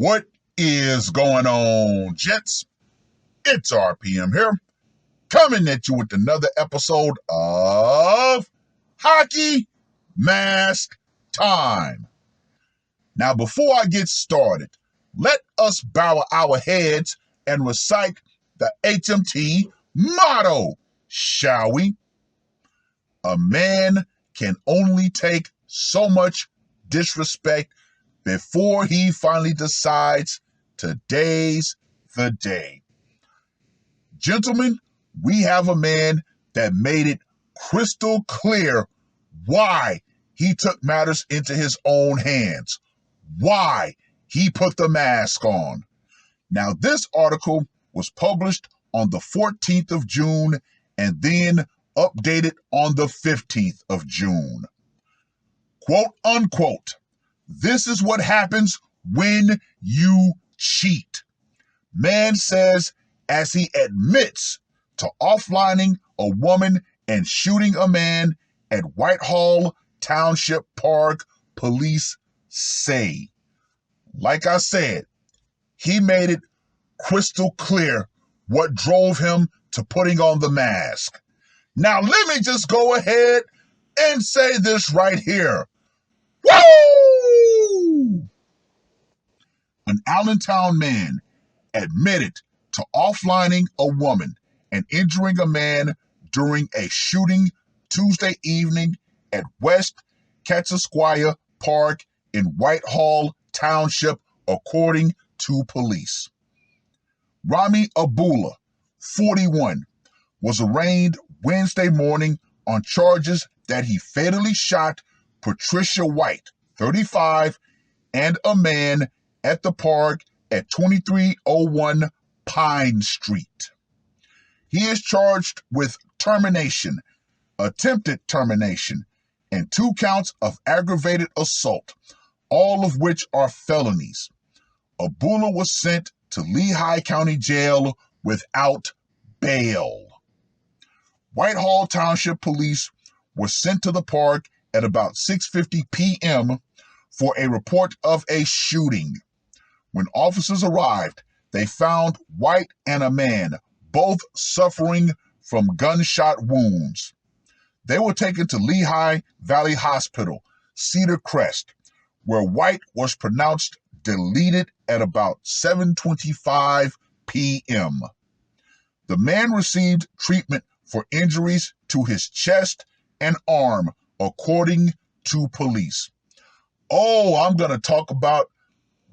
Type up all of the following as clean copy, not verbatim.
What is going on, gents? It's R.P.M. here, coming at you with another episode of Hockey Mask Time. Now, before I get started, let us bow our heads and recite the HMT motto, shall we? A man can only take so much disrespect before he finally decides today's the day. Gentlemen, we have a man that made it crystal clear why he took matters into his own hands, why he put the mask on. Now, this article was published on the 14th of June and then updated on the 15th of June. Quote unquote, this is what happens when you cheat. Man says as he admits to offlining a woman and shooting a man at Whitehall Township Park, police say. Like I said, he made it crystal clear what drove him to putting on the mask. Now, let me just go ahead and say this right here. Woo! An Allentown man admitted to offlining a woman and injuring a man during a shooting Tuesday evening at West Katsasquia Park in Whitehall Township, according to police. Rami Abdullah, 41, was arraigned Wednesday morning on charges that he fatally shot Patricia White, 35, and a man at the park at 2301 Pine Street. He is charged with termination, attempted termination, and 2 counts of aggravated assault, all of which are felonies. Abdullah was sent to Lehigh County Jail without bail. Whitehall Township Police were sent to the park at about 6:50 p.m. for a report of a shooting. When officers arrived, they found White and a man both suffering from gunshot wounds. They were taken to Lehigh Valley Hospital, Cedar Crest, where White was pronounced deleted at about 7:25 p.m. The man received treatment for injuries to his chest and arm, according to police. Oh, I'm going to talk about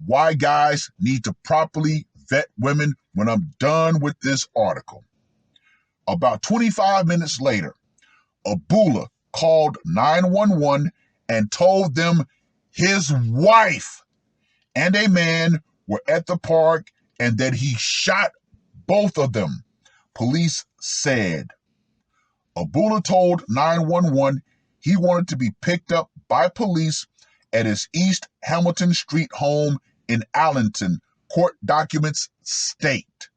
why guys need to properly vet women when I'm done with this article. About 25 minutes later, Abdullah called 911 and told them his wife and a man were at the park and that he shot both of them, police said. Abdullah told 911 he wanted to be picked up by police at his East Hamilton Street home in Allenton, court documents state.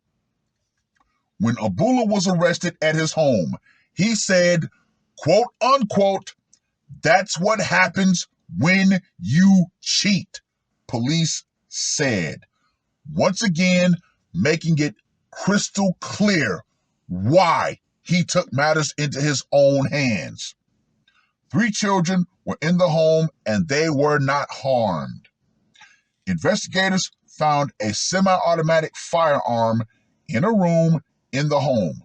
When Abdullah was arrested at his home, he said, quote unquote, that's what happens when you cheat, police said. Once again, making it crystal clear why he took matters into his own hands. 3 children were in the home and they were not harmed. Investigators found a semi-automatic firearm in a room in the home.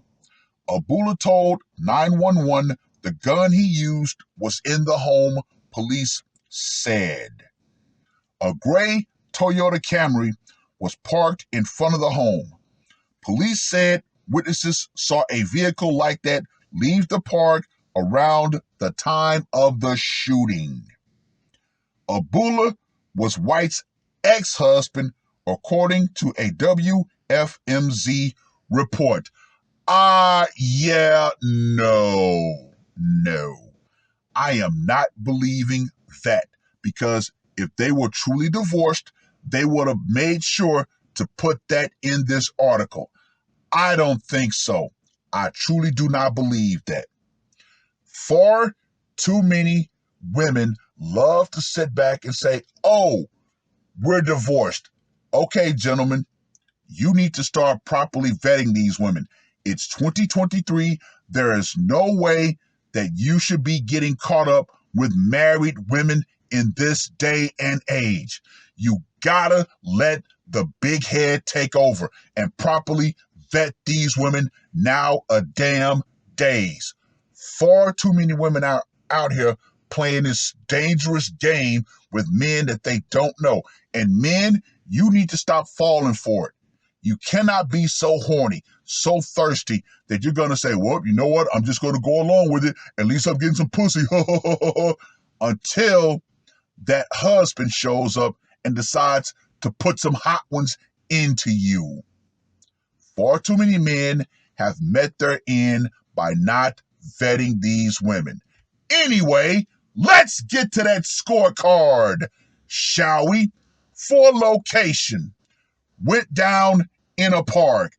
Abdullah told 911 the gun he used was in the home, police said. A gray Toyota Camry was parked in front of the home. Police said witnesses saw a vehicle like that leave the park around the time of the shooting. Abdullah was White's ex-husband, according to a WFMZ report. No. I am not believing that, because if they were truly divorced, they would have made sure to put that in this article. I don't think so. I truly do not believe that. Far too many women love to sit back and say, oh, we're divorced. Okay, gentlemen, you need to start properly vetting these women. It's 2023. There is no way that you should be getting caught up with married women in this day and age. You gotta let the big head take over and properly vet these women nowadays. Far too many women are out here playing this dangerous game with men that they don't know. And men, you need to stop falling for it. You cannot be so horny, so thirsty that you're going to say, well, you know what? I'm just going to go along with it. At least I'm getting some pussy. Until that husband shows up and decides to put some hot ones into you. Far too many men have met their end by not vetting these women. Anyway, let's get to that scorecard, shall we? For location, went down in a park.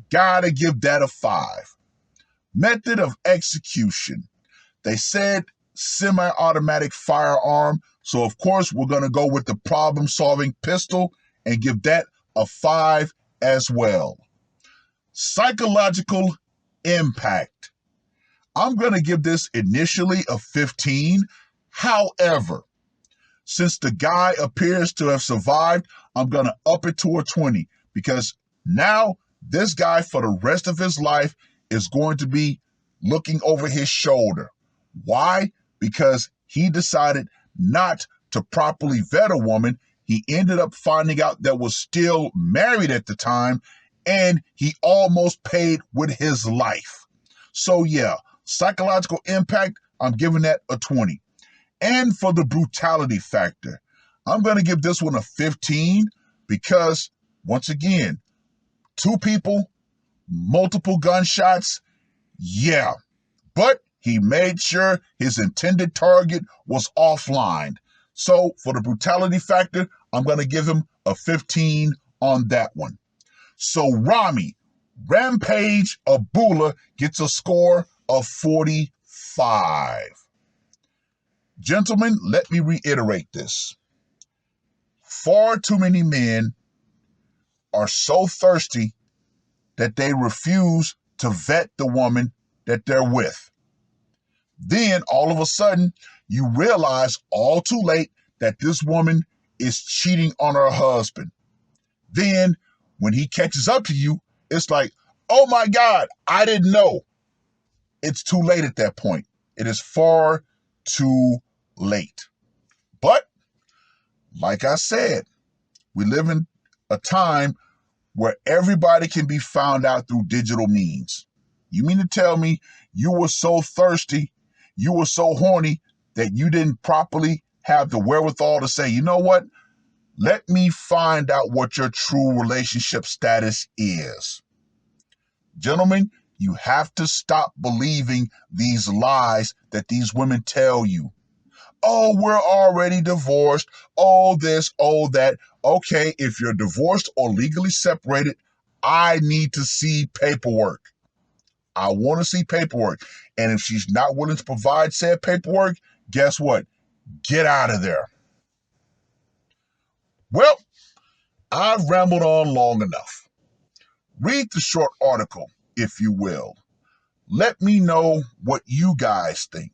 Gotta give that a 5. Method of execution. They said semi-automatic firearm, so of course we're gonna go with the problem-solving pistol and give that a 5 as well. Psychological impact. I'm gonna give this initially a 15. However, since the guy appears to have survived, I'm going to up it to a 20 because now this guy for the rest of his life is going to be looking over his shoulder. Why? Because he decided not to properly vet a woman. He ended up finding out that was still married at the time, and he almost paid with his life. So yeah, psychological impact, I'm giving that a 20. And for the brutality factor, I'm going to give this one a 15 because, once again, 2 people, multiple gunshots, yeah. But he made sure his intended target was offline. So for the brutality factor, I'm going to give him a 15 on that one. So Rami, Rampage Abula gets a score of 45. Gentlemen, let me reiterate this. Far too many men are so thirsty that they refuse to vet the woman that they're with. Then, all of a sudden, you realize all too late that this woman is cheating on her husband. Then, when he catches up to you, it's like, oh my God, I didn't know. It's too late at that point. It is far too late. But, like I said, we live in a time where everybody can be found out through digital means. You mean to tell me you were so thirsty, you were so horny that you didn't properly have the wherewithal to say, you know what? Let me find out what your true relationship status is. Gentlemen, you have to stop believing these lies that these women tell you. Oh, we're already divorced. Oh, this, oh, that. Okay, if you're divorced or legally separated, I need to see paperwork. I want to see paperwork. And if she's not willing to provide said paperwork, guess what? Get out of there. Well, I've rambled on long enough. Read the short article, if you will. Let me know what you guys think.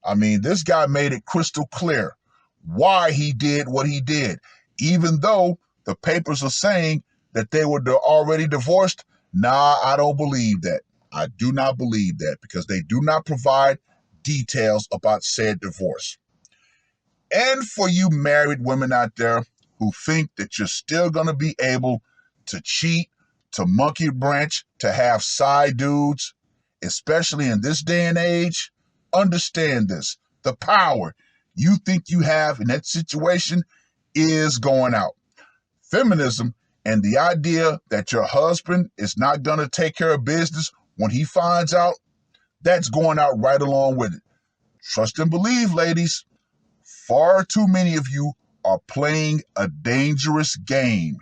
I mean, this guy made it crystal clear why he did what he did. Even though the papers are saying that they were already divorced, nah, I don't believe that. I do not believe that because they do not provide details about said divorce. And for you married women out there who think that you're still going to be able to cheat, to monkey branch, to have side dudes, especially in this day and age, understand this. The power you think you have in that situation is going out. Feminism and the idea that your husband is not going to take care of business when he finds out, that's going out right along with it. Trust and believe, ladies. Far too many of you are playing a dangerous game.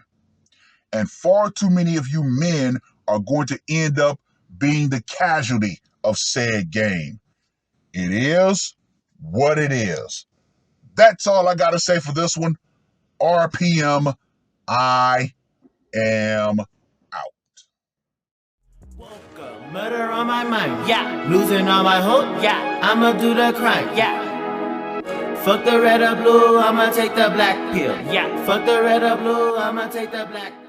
And far too many of you men are going to end up being the casualty of said game. It is what it is. That's all I got to say for this one. R.P.M. I am out. Murder on my mind, yeah. Losing all my hope, yeah. I'ma do the crime, yeah. Fuck the red or blue, I'ma take the black pill, yeah. Fuck the red or blue, I'ma take the black pill.